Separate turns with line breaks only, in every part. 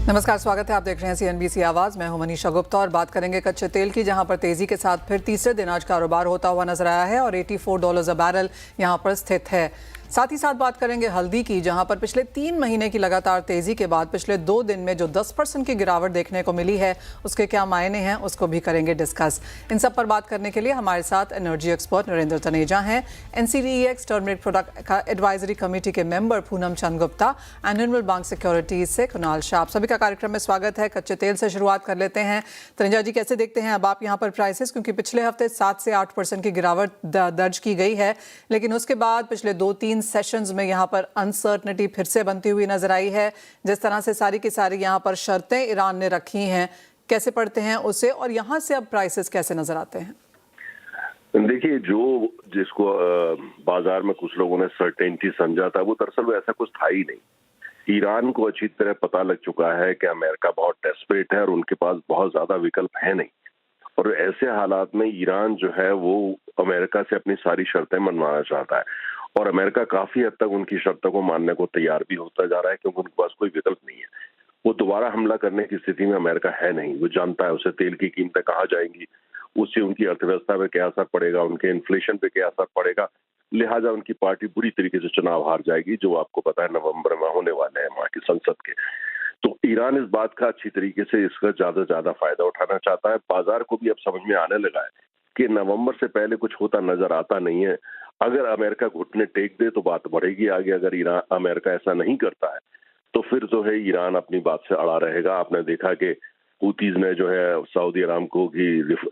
नमस्कार, स्वागत है। आप देख रहे हैं CNBC आवाज। मैं हूं मनीषा गुप्ता और बात करेंगे कच्चे तेल की, जहां पर तेजी के साथ फिर तीसरे दिन आज कारोबार होता हुआ नजर आया है और $84 अ बैरल यहां पर स्थित है। साथ ही साथ बात करेंगे हल्दी की, जहां पर पिछले 3 महीने की लगातार तेजी के बाद पिछले 2 दिन में जो 10% की गिरावट देखने को मिली है, उसके क्या मायने हैं, उसको भी करेंगे डिस्कस। इन सब पर बात करने के लिए हमारे साथ एनर्जी एक्सपर्ट नरेंद्र तनेजा हैं, NCDEX टर्मरिक प्रोडक्ट का एडवाइजरी कमेटी के member Poonam Chand Gupta and Nirmal bank securities से कुणाल शाह। आप सभी का कार्यक्रम में स्वागत है। कच्चे तेल से शुरुआत कर लेते हैं। तनेजा जी, कैसे देखते हैं अब आप यहाँ पर प्राइसेस, क्योंकि पिछले हफ्ते 7 से 8% की गिरावट दर्ज की गई है, लेकिन उसके बाद पिछले 2-3 सेशंस में यहाँ पर अनसर्टनिटी फिर से बनती हुई नजर आई है। जिस तरह से सारी की सारी यहाँ पर शर्तें ईरान ने रखी हैं, कैसे पढ़ते हैं उसे, और यहाँ से अब प्राइसेस कैसे नजर आते हैं?
देखिए, जो जिसको बाजार में कुछ लोगों ने सर्टेनिटी समझा था, वो दरअसल वो ऐसा कुछ था ही नहीं। ईरान को अच्छी तरह पता लग चुका है कि अमेरिका बहुत डेस्परेट है और उनके पास बहुत ज्यादा विकल्प है नहीं, और ऐसे हालात में ईरान जो है वो अमेरिका से अपनी सारी शर्तें मनवाना चाहता है, और अमेरिका काफी हद तक उनकी शर्तों को मानने को तैयार भी होता जा रहा है, क्योंकि उनके पास कोई विकल्प नहीं है। वो दोबारा हमला करने की स्थिति में अमेरिका है नहीं। वो जानता है उसे तेल की कीमतें कहाँ जाएंगी, उससे उनकी अर्थव्यवस्था पे क्या असर पड़ेगा, उनके इन्फ्लेशन पे क्या असर पड़ेगा। लिहाजा उनकी पार्टी बुरी तरीके से चुनाव हार जाएगी, जो आपको पता है नवंबर में होने वाले हैं वहां की संसद के। तो ईरान इस बात का अच्छी तरीके से इसका ज्यादा से ज्यादा फायदा उठाना चाहता है। बाजार को भी अब समझ में आने लगा है कि नवंबर से पहले कुछ होता नजर आता नहीं है। अगर अमेरिका घुटने टेक दे तो बात बढ़ेगी आगे, अगर ईरान अमेरिका ऐसा नहीं करता है तो फिर जो है ईरान अपनी बात से अड़ा रहेगा। आपने देखा कि हूतीज ने जो है सऊदी अरामको की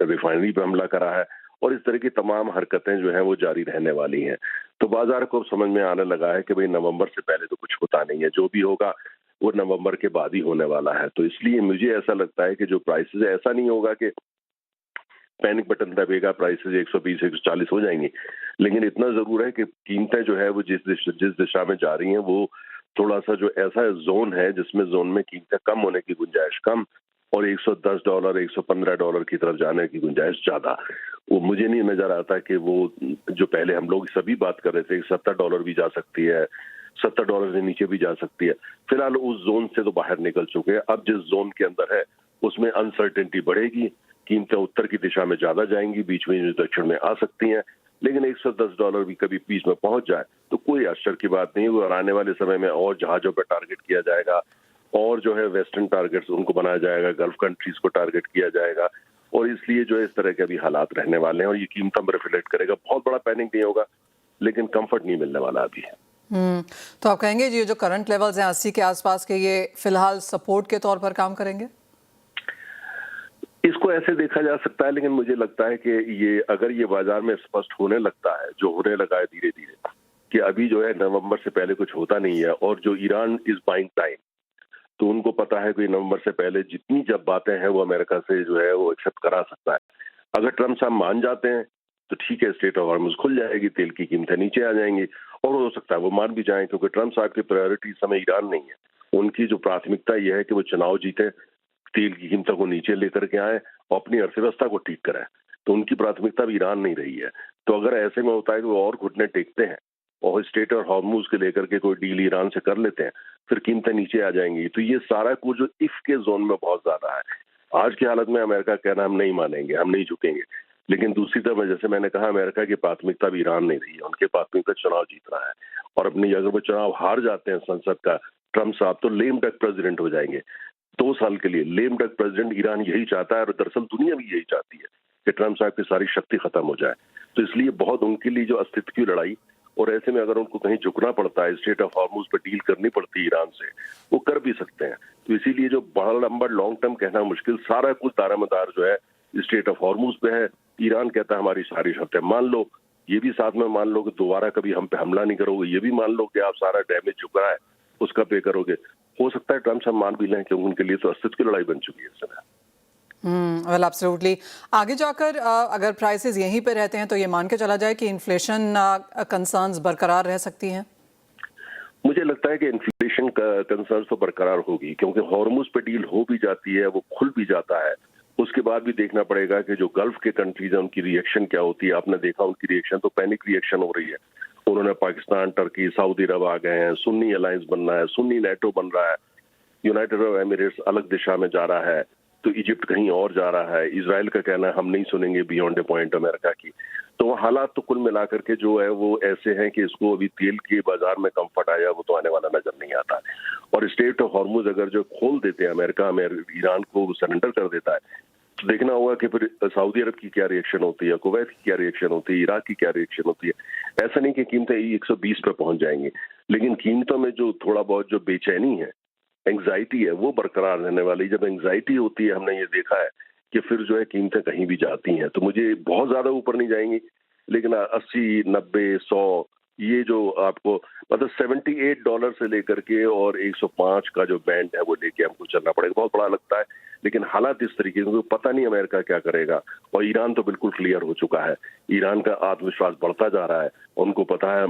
रिफाइनरी पर हमला करा है, और इस तरह की तमाम हरकतें जो है वो जारी रहने वाली हैं। तो बाजार को समझ में आने लगा है कि भाई नवंबर से पहले तो कुछ होता नहीं है, जो भी होगा वो नवंबर के बाद ही होने वाला है। तो इसलिए मुझे ऐसा लगता है कि जो प्राइसेस है, ऐसा नहीं होगा कि पैनिक बटन दबेगा, प्राइसेस 120 140 हो जाएंगी, लेकिन इतना जरूर है कि कीमतें जो है वो जिस दिशा में जा रही हैं, वो थोड़ा सा जो ऐसा जोन है जिसमें जोन में कीमतें कम होने की गुंजाइश कम, और $110 $115 की तरफ जाने की गुंजाइश ज्यादा। वो मुझे नहीं नजर आता कि वो जो पहले हम लोग सभी बात कर रहे थे $70 भी जा सकती है, $70 से नीचे भी जा सकती है। फिलहाल उस जोन से तो बाहर निकल चुके हैं। अब जिस जोन के अंदर है उसमें अनसर्टेनिटी बढ़ेगी, कीमतें उत्तर की दिशा में ज्यादा जाएंगी, बीच में दक्षिण में आ सकती हैं, लेकिन $110 भी कभी बीच में पहुंच जाए तो कोई आश्चर्य की बात नहीं है। और आने वाले समय में और जहाजों पर टारगेट किया जाएगा, और जो है वेस्टर्न टारगेट्स उनको बनाया जाएगा, गल्फ कंट्रीज को टारगेट किया जाएगा, और इसलिए जो है इस तरह के भी हालात रहने वाले हैं, और ये कीमतों में रिफ्लेक्ट करेगा। बहुत बड़ा पैनिक नहीं होगा, लेकिन कंफर्ट नहीं मिलने वाला अभी।
तो आप कहेंगे ये जो करंट लेवल्स हैं 80 के आसपास के, ये फिलहाल सपोर्ट के तौर पर काम करेंगे?
इसको ऐसे देखा जा सकता है, लेकिन मुझे लगता है कि ये अगर ये बाजार में स्पष्ट होने लगता है, जो होने लगा है धीरे धीरे, कि अभी जो है नवंबर से पहले कुछ होता नहीं है, और जो ईरान इज बाइंग टाइम, तो उनको पता है कि नवंबर से पहले जितनी जब बातें हैं वो अमेरिका से जो है वो एक्सेप्ट करा सकता है। अगर ट्रम्प साहब मान जाते हैं तो ठीक है, स्टेट ऑफ हॉर्मुज़ खुल जाएगी, तेल की कीमतें नीचे आ जाएंगी, और हो सकता है वो मान भी जाएं, क्योंकि ट्रम्प साहब की प्रायोरिटी इस समय ईरान नहीं है। उनकी जो प्राथमिकता यह है कि वो चुनाव जीते, तेल की कीमतों को नीचे लेकर के आए और अपनी अर्थव्यवस्था को ठीक कराए। तो उनकी प्राथमिकता भी ईरान नहीं रही है। तो अगर ऐसे में होता है कि वो और घुटने टेकते हैं और स्टेट और हॉर्मुज़ के लेकर के कोई डील ईरान से कर लेते हैं, फिर कीमतें नीचे आ जाएंगी। तो ये सारा कुछ जो इफ के जोन में बहुत ज्यादा है। आज की हालत में अमेरिका कहना हम नहीं मानेंगे, हम नहीं झुकेंगे, लेकिन दूसरी तरफ जैसे मैंने कहा, अमेरिका की प्राथमिकता भी ईरान नहीं रही है। उनकी प्राथमिकता चुनाव जीतना है, और अपनी अगर वो चुनाव हार जाते हैं संसद का, ट्रम्प साहब तो लेम डक प्रेसिडेंट हो जाएंगे 2 साल के लिए। लेम डक प्रेसिडेंट ईरान यही चाहता है, और दरअसल दुनिया भी यही चाहती है कि ट्रम्प साहब की सारी शक्ति खत्म हो जाए। तो इसलिए बहुत उनके लिए जो अस्तित्व की लड़ाई, और ऐसे में अगर उनको कहीं झुकना पड़ता है, स्टेट ऑफ हॉर्मुज़ पर डील करनी पड़ती है ईरान से, वो कर भी सकते हैं। तो इसीलिए जो बड़ा लंबा लॉन्ग टर्म कहना मुश्किल, सारा कुछ दारोमदार जो है स्टेट ऑफ हॉर्मुज़ पे है। ईरान कहता है हमारी सारी शर्तें मान लो, ये भी साथ में मान लो कि दोबारा कभी हम पे हमला नहीं करोगे, ये भी मान लो कि आप सारा डैमेज चुका है उसका पे करोगे। हो सकता है ट्रम्प साहब मान भी लें, क्योंकि उनके लिए तो अस्तित्व की लड़ाई बन चुकी है इस समय।
Well absolutely. आगे जाकर अगर प्राइसेस यहीं पे रहते हैं तो ये मान के चला जाए कि इन्फ्लेशन कंसर्न्स बरकरार रह सकती हैं?
मुझे लगता है कि इन्फ्लेशन का कंसर्न तो बरकरार होगी, क्योंकि हॉर्मुज़ पे डील हो भी जाती है, वो खुल भी जाता है। उसके बाद भी देखना पड़ेगा कि जो गल्फ के कंट्रीज हैं उनकी रिएक्शन क्या होती है। आपने देखा उनकी रिएक्शन तो पैनिक रिएक्शन हो रही है। उन्होंने पाकिस्तान, टर्की, सऊदी अरब आ गए हैं, सुन्नी अलायंस बन रहा है, सुन्नी नेटो बन रहा है। यूनाइटेड अरब एमिरेट्स अलग दिशा में जा रहा है, तो इजिप्ट कहीं और जा रहा है। इजराइल का कहना है हम नहीं सुनेंगे बियॉन्ड ए पॉइंट अमेरिका की। तो हालात तो कुल मिलाकर के जो है वो ऐसे हैं कि इसको अभी तेल के बाजार में कंफर्ट आया वो तो आने वाला नजर नहीं आता। और स्टेट ऑफ हॉर्मुज अगर जो खोल देते हैं अमेरिका में, ईरान को सरेंडर कर देता है, तो देखना होगा कि फिर सऊदी अरब की क्या रिएक्शन होती है, कुवैत की क्या रिएक्शन होती है, इराक की क्या रिएक्शन होती है। ऐसा नहीं कि कीमतें 120 पे पहुंच जाएंगी, लेकिन कीमतों में जो थोड़ा बहुत जो बेचैनी है, एंग्जाइटी है, वो बरकरार रहने वाली। जब एंग्जाइटी होती है, हमने ये देखा है कि फिर जो है कीमतें कहीं भी जाती हैं। तो मुझे बहुत ज्यादा ऊपर नहीं जाएंगी, लेकिन 80, 90, 100 ये जो आपको मतलब $78 से लेकर के और 105 का जो बैंड है वो लेके हमको चलना पड़ेगा। बहुत बड़ा लगता है, लेकिन हालात इस तरीके से पता नहीं अमेरिका क्या करेगा। और ईरान तो बिल्कुल क्लियर हो चुका है, ईरान का आत्मविश्वास बढ़ता जा रहा है। उनको पता है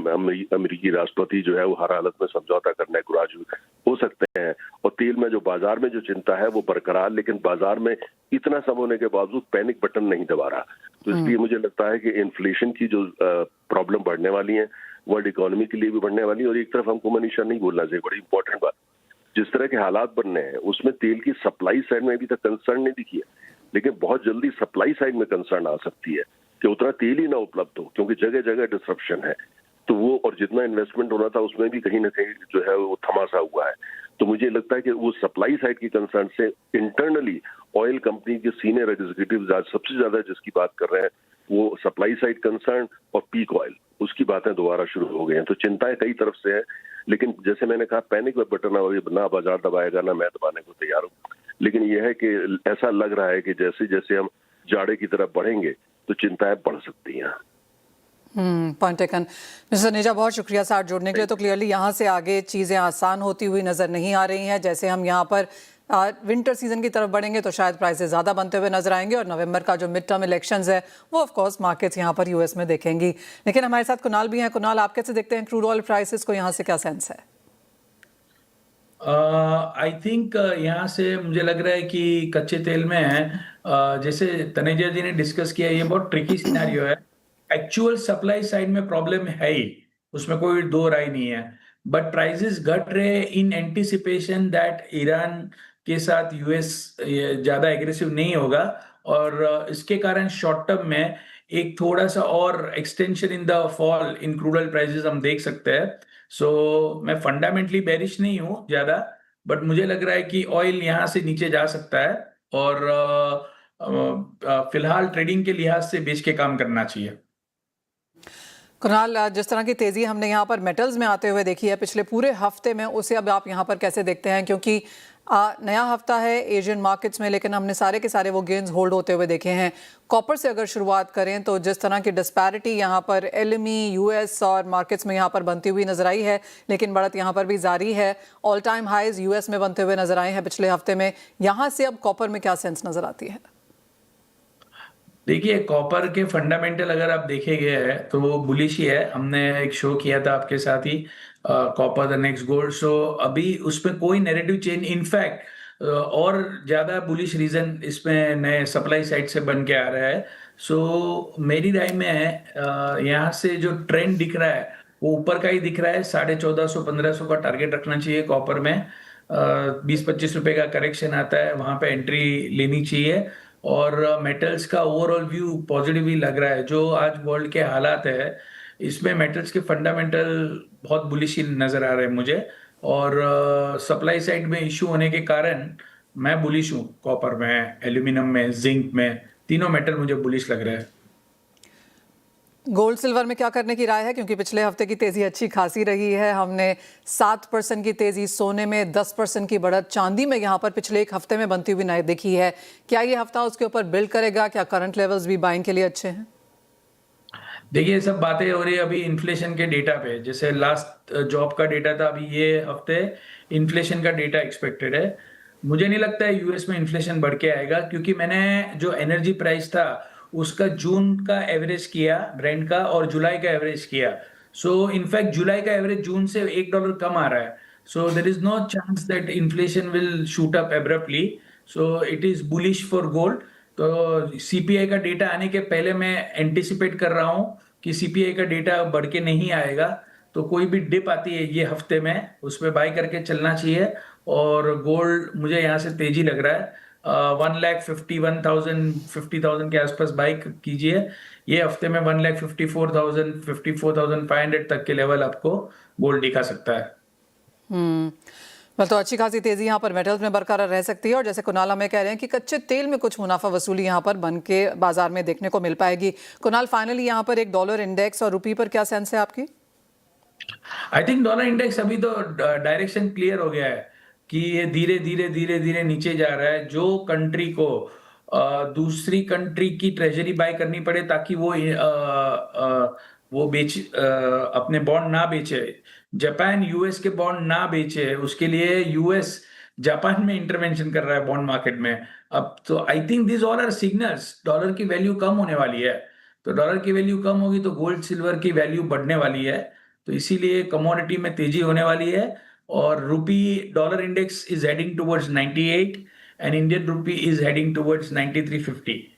अमेरिकी राष्ट्रपति जो है वो हर हालत में समझौता करने को राजी हो सकते हैं। और तेल में जो बाजार में जो चिंता है वो बरकरार, लेकिन बाजार में इतना सब होने के बावजूद पैनिक बटन नहीं दबा रहा। तो इसलिए मुझे लगता है कि इन्फ्लेशन की जो प्रॉब्लम बढ़ने वाली है वर्ल्ड इकोनॉमी के लिए भी बढ़ने वाली है। और एक तरफ हमको मनीषा नहीं बोलना चाहिए, बड़ी इंपॉर्टेंट बात, जिस तरह के हालात बनने हैं उसमें तेल की सप्लाई साइड में अभी तक कंसर्न नहीं दिखी है, लेकिन बहुत जल्दी सप्लाई साइड में कंसर्न आ सकती है कि उतना तेल ही ना उपलब्ध हो, क्योंकि जगह जगह डिसरप्शन है। तो वो और जितना इन्वेस्टमेंट होना था उसमें भी कहीं ना कहीं जो है वो थमासा हुआ है। तो मुझे लगता है कि वो सप्लाई साइड की कंसर्न से इंटरनली ऑयल कंपनी के सीनियर एग्जीक्यूटिव सबसे ज्यादा जिसकी बात कर रहे हैं वो सप्लाई साइड कंसर्न और पीक ऑयल, उसकी बातें दोबारा शुरू हो गई हैं। तो चिंताएं कई तरफ से है, लेकिन जैसे मैंने कहा पैनिक बटन ना बाजार दबाएगा ना मैं दबाने को तैयार हूँ। लेकिन यह है कि ऐसा लग रहा है कि जैसे जैसे हम जाड़े की तरफ बढ़ेंगे तो चिंताएं बढ़ सकती हैं।
Point taken. मिस्टर नेजा, बहुत शुक्रिया साथ जोड़ने के लिए। तो क्लियरली यहाँ से आगे चीज़ें आसान होती हुई नज़र नहीं आ रही हैं। जैसे हम यहाँ पर विंटर सीजन की तरफ बढ़ेंगे तो शायद प्राइसेस ज़्यादा बनते हुए नजर आएंगे, और नवंबर का जो मिड टर्म इलेक्शंस है वो ऑफ कोर्स मार्केट्स यहाँ पर यूएस में देखेंगी। लेकिन हमारे साथ कुणाल भी हैं। कुणाल, आप कैसे देखते हैं क्रूड ऑयल प्राइसेस को, यहाँ से क्या सेंस है?
आई थिंक यहाँ से मुझे लग रहा है कि कच्चे तेल में है, जैसे तनेजा जी ने डिस्कस किया, ये बहुत ट्रिकी सिनेरियो है। एक्चुअल सप्लाई साइड में प्रॉब्लम है ही, उसमें कोई दो राय नहीं है। बट प्राइसेस घट रहे इन एंटिसिपेशन दैट ईरान के साथ यूएस ज्यादा एग्रेसिव नहीं होगा, और इसके कारण शॉर्ट टर्म में एक थोड़ा सा और extension in the fall in crude oil prices हम देख सकते हैं। सो मैं फंडामेंटली बेरिश नहीं हूं ज्यादा, बट मुझे लग रहा है कि ऑयल यहां से नीचे जा सकता है, और फिलहाल ट्रेडिंग के लिहाज से बेच के काम करना चाहिए।
कुणाल, जिस तरह की तेजी हमने यहाँ पर मेटल्स में आते हुए देखी है पिछले पूरे हफ्ते में, उसे अब आप यहाँ पर कैसे देखते हैं? क्योंकि नया हफ्ता है एशियन मार्केट्स में, लेकिन हमने सारे के सारे वो गेन्स होल्ड होते हुए देखे हैं। कॉपर से अगर शुरुआत करें तो जिस तरह की डिस्पैरिटी यहाँ पर एलएमई, यूएस और मार्केट्स में यहाँ पर बनती हुई नजर आई है, लेकिन बढ़त यहाँ पर भी जारी है। ऑल टाइम हाइज यूएस में बनते हुए नजर आए हैं पिछले हफ्ते में। यहाँ से अब कॉपर में क्या सेंस नजर आती है?
देखिए, कॉपर के फंडामेंटल अगर आप देखेंगे है तो वो बुलिश ही है। हमने एक शो किया था आपके साथ ही, कॉपर द नेक्स्ट गोल्ड। सो अभी उसमें कोई नेरेटिव चेंज, इनफैक्ट और ज्यादा बुलिश रीजन इसमें नए सप्लाई साइड से बन के आ रहा है। सो मेरी राय में यहाँ से जो ट्रेंड दिख रहा है वो ऊपर का ही दिख रहा है। 1450 1500 का टारगेट रखना चाहिए कॉपर में। 20-25 रुपए का करेक्शन आता है, वहां पे एंट्री लेनी चाहिए। और मेटल्स का ओवरऑल व्यू पॉजिटिव ही लग रहा है। जो आज वर्ल्ड के हालात है इसमें मेटल्स के फंडामेंटल बहुत बुलिश नजर आ रहे हैं मुझे, और सप्लाई साइड में इशू होने के कारण मैं बुलिश हूँ कॉपर में, एल्यूमिनियम में, जिंक में, तीनों मेटल मुझे बुलिश लग रहा है।
गोल्ड सिल्वर में क्या करने की राय है? क्योंकि पिछले हफ्ते की तेजी अच्छी खासी रही है। हमने 7% की तेजी सोने में, 10% की बढ़त चांदी में यहाँ पर पिछले एक हफ्ते में बनती हुई नई देखी है। क्या ये हफ्ता उसके ऊपर बिल्ड करेगा? क्या करंट लेवल्स भी बाइंग के लिए अच्छे हैं?
देखिए, सब बातें हो रही है अभी इन्फ्लेशन के डेटा पे। जैसे लास्ट जॉब का डेटा था, अभी ये हफ्ते इन्फ्लेशन का डेटा एक्सपेक्टेड है। मुझे नहीं लगता है यूएस में इन्फ्लेशन बढ़ के आएगा, क्योंकि मैंने जो एनर्जी प्राइस था उसका जून का एवरेज किया ब्रेंट का, और जुलाई का एवरेज किया। सो इनफैक्ट जुलाई का एवरेज जून से $1 कम आ रहा है। So there is no chance that inflation will shoot up abruptly. So it is bullish for gold. तो सीपीआई का डेटा आने के पहले मैं एंटिसिपेट कर रहा हूं कि सीपीआई का डेटा बढ़ के नहीं आएगा, तो कोई भी डिप आती है ये हफ्ते में उसमें बाय करके चलना चाहिए। और गोल्ड मुझे यहाँ से तेजी लग रहा है। 1,51,000 के आसपास बाई कीजिए। ये हफ्ते में 1,54,000 54,500 तक के लेवल आपको गोल्ड दिखा सकता है।
मतलब तो अच्छी खासी तेजी यहाँ पर मेटल्स में बरकरार रह सकती है। और जैसे कुणाल हमें कह रहे हैं कि कच्चे तेल में कुछ मुनाफा वसूली यहाँ पर बन के बाजार में देखने को मिल पाएगी। कुणाल, फाइनली यहाँ पर एक डॉलर इंडेक्स और रुपये पर क्या सेंस है आपकी?
आई थिंक डॉलर इंडेक्स अभी तो डायरेक्शन क्लियर हो गया है कि ये धीरे धीरे धीरे धीरे नीचे जा रहा है। जो कंट्री को दूसरी कंट्री की ट्रेजरी बाय करनी पड़े ताकि वो अपने बॉन्ड ना बेचे, जापान यूएस के बॉन्ड ना बेचे, उसके लिए यूएस जापान में इंटरवेंशन कर रहा है बॉन्ड मार्केट में। अब तो I think this all are signals dollar की वैल्यू कम होने वाली है। तो डॉलर की वैल्यू कम होगी तो गोल्ड सिल्वर की वैल्यू बढ़ने वाली है। तो इसीलिए कमोडिटी में तेजी होने वाली है। और rupee dollar index is heading towards 98 and Indian rupee is heading towards 93.50।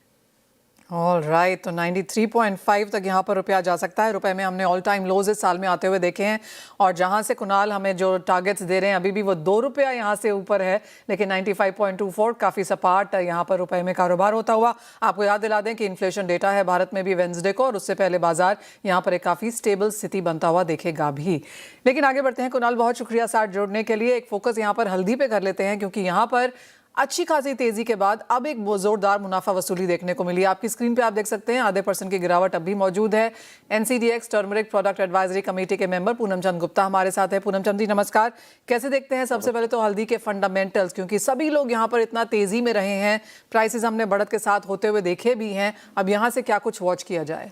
All right, तो 93.5 तक यहाँ पर रुपया जा सकता है। रुपए में हमने ऑल टाइम लोज इस साल में आते हुए देखे हैं। और जहाँ से कुणाल हमें जो टारगेट्स दे रहे हैं अभी भी वो 2 रुपया यहाँ से ऊपर है, लेकिन 95.24 काफ़ी सपाट यहाँ पर रुपए में कारोबार होता हुआ। आपको याद दिला दें कि इन्फ्लेशन डेटा है भारत में भी वेंसडे को, और उससे पहले बाजार यहाँ पर एक काफ़ी स्टेबल स्थिति बनता हुआ देखेगा भी। लेकिन आगे बढ़ते हैं। कुणाल, बहुत शुक्रिया साथ जोड़ने के लिए। एक फोकस यहाँ पर हल्दी पे कर लेते हैं, क्योंकि यहाँ पर अच्छी खासी तेजी के बाद अब एक जोरदार मुनाफा वसूली देखने को मिली। आपकी स्क्रीन पे आप देख सकते हैं आधे % की गिरावट अब भी मौजूद है। NCDEX turmeric product advisory committee के मेंबर पूनम चंद गुप्ता हमारे साथ है। पूनम चंद जी नमस्कार, कैसे देखते हैं सबसे पहले तो हल्दी के फंडामेंटल्स, क्योंकि सभी लोग यहाँ पर इतना तेजी में रहे हैं, प्राइसेस हमने बढ़त के साथ होते हुए देखे भी हैं। अब यहाँ से क्या कुछ वॉच किया जाए?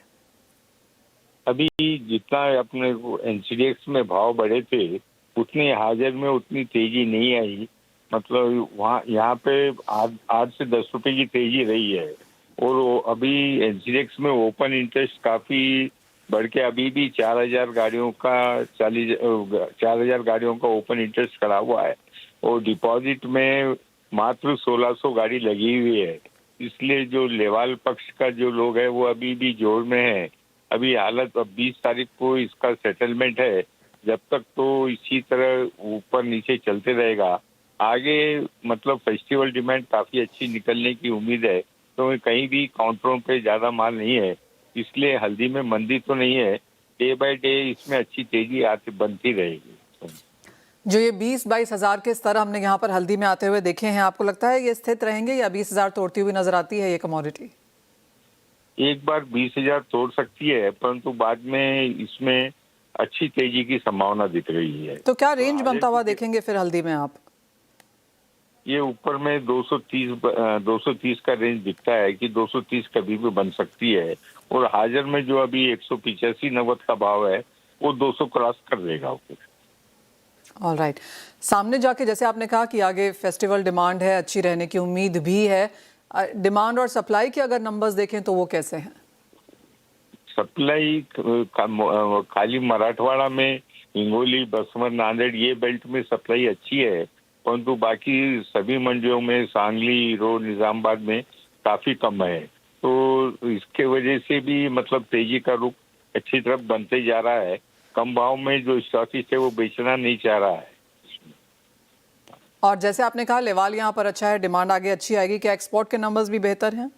अभी जितना अपने एनसीडीएक्स में भाव बढ़े थे उतने हाजिर में उतनी तेजी नहीं आई। मतलब वहाँ यहाँ पे 8 से 10 रुपए की तेजी रही है। और अभी एनसीडीएक्स में ओपन इंटरेस्ट काफी बढ़ के अभी भी 4,000 गाड़ियों का ओपन इंटरेस्ट खड़ा हुआ है। और डिपॉजिट में मात्र 1,600 गाड़ी लगी हुई है। इसलिए जो लेवाल पक्ष का जो लोग है वो अभी भी जोर में है। अभी हालत अब 20 तारीख को इसका सेटलमेंट है। जब तक तो इसी तरह ऊपर नीचे चलते रहेगा। आगे मतलब फेस्टिवल डिमांड काफी अच्छी निकलने की उम्मीद है। तो कहीं भी काउंटरों पे ज्यादा माल नहीं है, इसलिए हल्दी में मंदी तो नहीं है। डे बाय डे इसमें अच्छी तेजी बनती रहेगी।
जो ये 20-22 हज़ार के स्तर हमने यहाँ पर हल्दी में आते हुए देखे हैं, आपको लगता है ये स्थित रहेंगे या 20,000 तोड़ती हुई नजर आती है ये कमोडिटी?
एक बार 20,000 तोड़ सकती है, परंतु बाद में इसमें अच्छी तेजी की संभावना दिख रही है।
तो क्या रेंज बनता हुआ देखेंगे फिर हल्दी में आप?
ये ऊपर में 230 का रेंज दिखता है कि 230 कभी भी बन सकती है। और हाजिर में जो अभी 185-90 का भाव है वो 200 क्रॉस कर देगा।
ऑल राइट, सामने जाके जैसे आपने कहा कि आगे फेस्टिवल डिमांड है, अच्छी रहने की उम्मीद भी है। डिमांड और सप्लाई के अगर नंबर्स देखें तो वो कैसे हैं?
सप्लाई खाली मराठवाड़ा में हिंगोली, बसमत, नांदेड़ ये बेल्ट में सप्लाई अच्छी है, परंतु बाकी सभी मंडियों में सांगली, रोड, निजामाबाद में काफी कम है। तो इसके वजह से भी मतलब तेजी का रुख अच्छी तरफ बनते जा रहा है। कम भाव में जो स्टॉकिस्ट है वो बेचना नहीं चाह रहा है।
और जैसे आपने कहा लेवाल यहाँ पर अच्छा है, डिमांड आगे अच्छी आएगी। क्या एक्सपोर्ट के नंबर्स भी बेहतर हैं?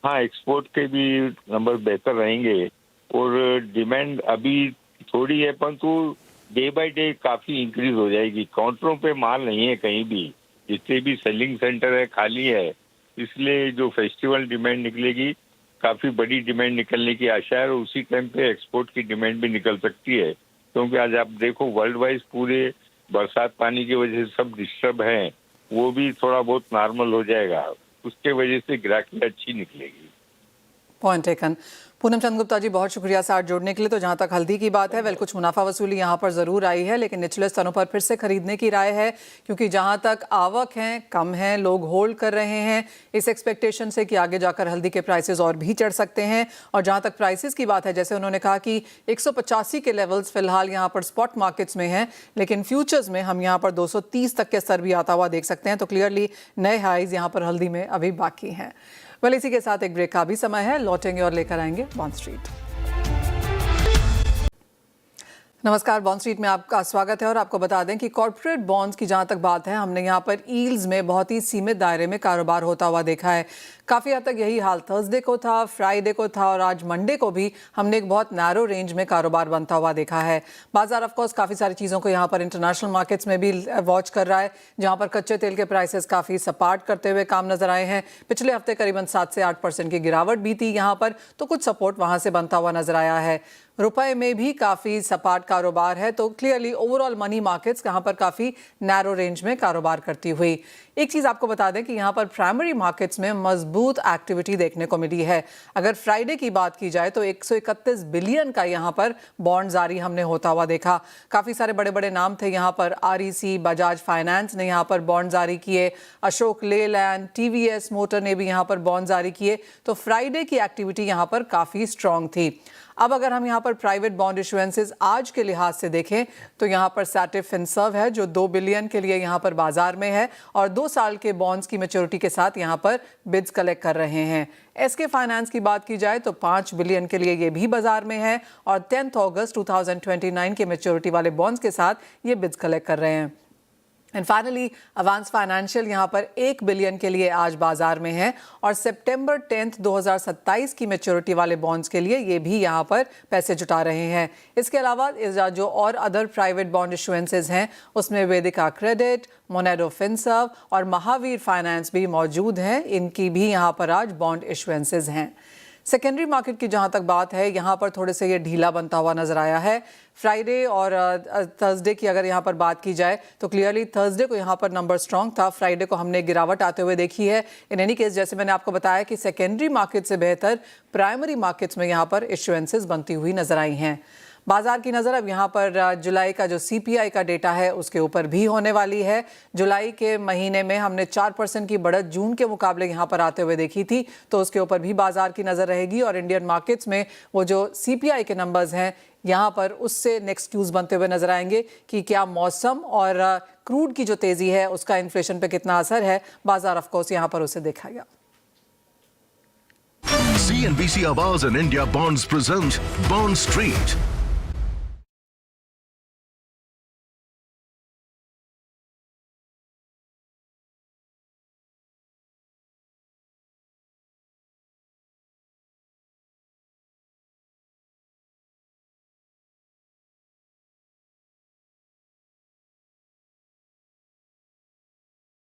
हाँ, एक्सपोर्ट के भी नंबर बेहतर रहेंगे। और डिमांड अभी थोड़ी है, परंतु डे बाय डे काफी इंक्रीज हो जाएगी। काउंटरों पे माल नहीं है कहीं भी, जितने भी सेलिंग सेंटर है खाली है। इसलिए जो फेस्टिवल डिमांड निकलेगी काफी बड़ी डिमांड निकलने की आशा है। और उसी टाइम पे एक्सपोर्ट की डिमांड भी निकल सकती है, क्योंकि आज आप देखो वर्ल्ड वाइज पूरे बरसात पानी की वजह से सब डिस्टर्ब हैं, वो भी थोड़ा बहुत नॉर्मल हो जाएगा। उसके वजह से ग्राहकी अच्छी निकलेगी।
Point taken. पूनम चंद गुप्ता जी बहुत शुक्रिया साथ जोड़ने के लिए। तो जहां तक हल्दी की बात है, वेल कुछ मुनाफा वसूली यहां पर जरूर आई है, लेकिन निचले स्तरों पर फिर से खरीदने की राय है, क्योंकि जहां तक आवक है कम है, लोग होल्ड कर रहे हैं इस एक्सपेक्टेशन से कि आगे जाकर हल्दी के प्राइसेस और भी चढ़ सकते हैं। और जहां तक प्राइसेस की बात है, जैसे उन्होंने कहा कि 185 के लेवल्स फिलहाल यहाँ पर स्पॉट मार्केट्स में हैं, लेकिन फ्यूचर्स में हम यहाँ पर 230 तक के स्तर भी आता हुआ देख सकते हैं। तो क्लियरली नए हाईज यहाँ पर हल्दी में अभी बाकी हैं। वेल इसी के साथ एक ब्रेक का भी समय है, लौटेंगे और लेकर आएंगे बॉन्ड स्ट्रीट। नमस्कार, बॉन्ड स्ट्रीट में आपका स्वागत है और आपको बता दें कि कॉर्पोरेट बॉन्ड्स की जहां तक बात है, हमने यहां पर यील्ड्स में बहुत ही सीमित दायरे में कारोबार होता हुआ देखा है। काफ़ी हद तक यही हाल थर्सडे को था, फ्राइडे को था और आज मंडे को भी हमने एक बहुत नैरो रेंज में कारोबार बनता हुआ देखा है। बाजार ऑफ कोर्स काफ़ी सारी चीज़ों को यहाँ पर इंटरनेशनल मार्केट्स में भी वॉच कर रहा है, जहाँ पर कच्चे तेल के प्राइसेस काफ़ी सपाट करते हुए काम नजर आए हैं। पिछले हफ्ते करीबन 7 से 8% की गिरावट भी थी यहाँ पर, तो कुछ सपोर्ट वहाँ से बनता हुआ नजर आया है। रुपए में भी काफ़ी सपाट कारोबार है, तो क्लियरली ओवरऑल मनी मार्केट्स यहाँ पर काफ़ी नैरो रेंज में कारोबार करती हुई। एक चीज़ आपको बता दें कि यहाँ पर प्राइमरी मार्केट्स में मजबूत एक्टिविटी देखने को मिली है। अगर फ्राइडे की बात की जाए तो 131 बिलियन का यहाँ पर बॉन्ड जारी हमने होता हुआ देखा। काफ़ी सारे बड़े बड़े नाम थे यहाँ पर। REC, बजाज फाइनेंस ने यहाँ पर बॉन्ड जारी किए, अशोक लेलैंड, TVS मोटर ने भी यहाँ पर बॉन्ड जारी किए। तो फ्राइडे की एक्टिविटी यहाँ पर काफ़ी स्ट्रॉन्ग थी। अब अगर हम यहाँ पर प्राइवेट बॉन्ड इशुएंसेस आज के लिहाज से देखें तो यहाँ पर सैटिव फिनसर्व है जो 2 बिलियन के लिए यहाँ पर बाजार में है और 2 साल के बॉन्ड्स की मैच्योरिटी के साथ यहाँ पर बिड्स कलेक्ट कर रहे हैं। SK फाइनेंस की बात की जाए तो 5 बिलियन के लिए ये भी बाजार में है और 10 अगस्त 2029 के मैच्योरिटी वाले बॉन्ड्स के साथ ये बिड्स कलेक्ट कर रहे हैं। एंड फाइनली अवांस फाइनेंशियल यहाँ पर 1 बिलियन के लिए आज बाजार में है और सितंबर 10, 2027 की मैच्योरिटी वाले बॉन्ड्स के लिए ये भी यहाँ पर पैसे जुटा रहे हैं। इसके अलावा जो और अदर प्राइवेट बॉन्ड इशुएंसेस हैं उसमें वेदिका क्रेडिट, मोनेडो फिनसर्व और महावीर फाइनेंस भी मौजूद हैं। इनकी भी यहाँ पर आज बॉन्ड इशुएंसेस हैं। सेकेंडरी मार्केट की जहां तक बात है, यहां पर थोड़े से ये ढीला बनता हुआ नजर आया है। फ्राइडे और थर्सडे की अगर यहां पर बात की जाए तो क्लियरली थर्सडे को यहां पर नंबर स्ट्रांग था, फ्राइडे को हमने गिरावट आते हुए देखी है। इन एनी केस जैसे मैंने आपको बताया कि सेकेंडरी मार्केट से बेहतर प्राइमरी मार्केट्स में यहां पर इशुएंसेस बनती हुई नजर आई हैं। बाजार की नज़र अब यहाँ पर जुलाई का जो CPI का डेटा है उसके ऊपर भी होने वाली है। जुलाई के महीने में हमने 4% की बढ़त जून के मुकाबले यहाँ पर आते हुए देखी थी, तो उसके ऊपर भी बाजार की नज़र रहेगी और इंडियन मार्केट्स में वो जो CPI के नंबर्स हैं यहाँ पर उससे नेक्स्ट क्यूज बनते हुए नजर आएंगे कि क्या मौसम और क्रूड की जो तेज़ी है उसका इन्फ्लेशन पे कितना असर है। बाजार ऑफ कोर्स यहाँ पर उसे देखा गया।
CNBC Awaaz and India Bonds present Bond Street.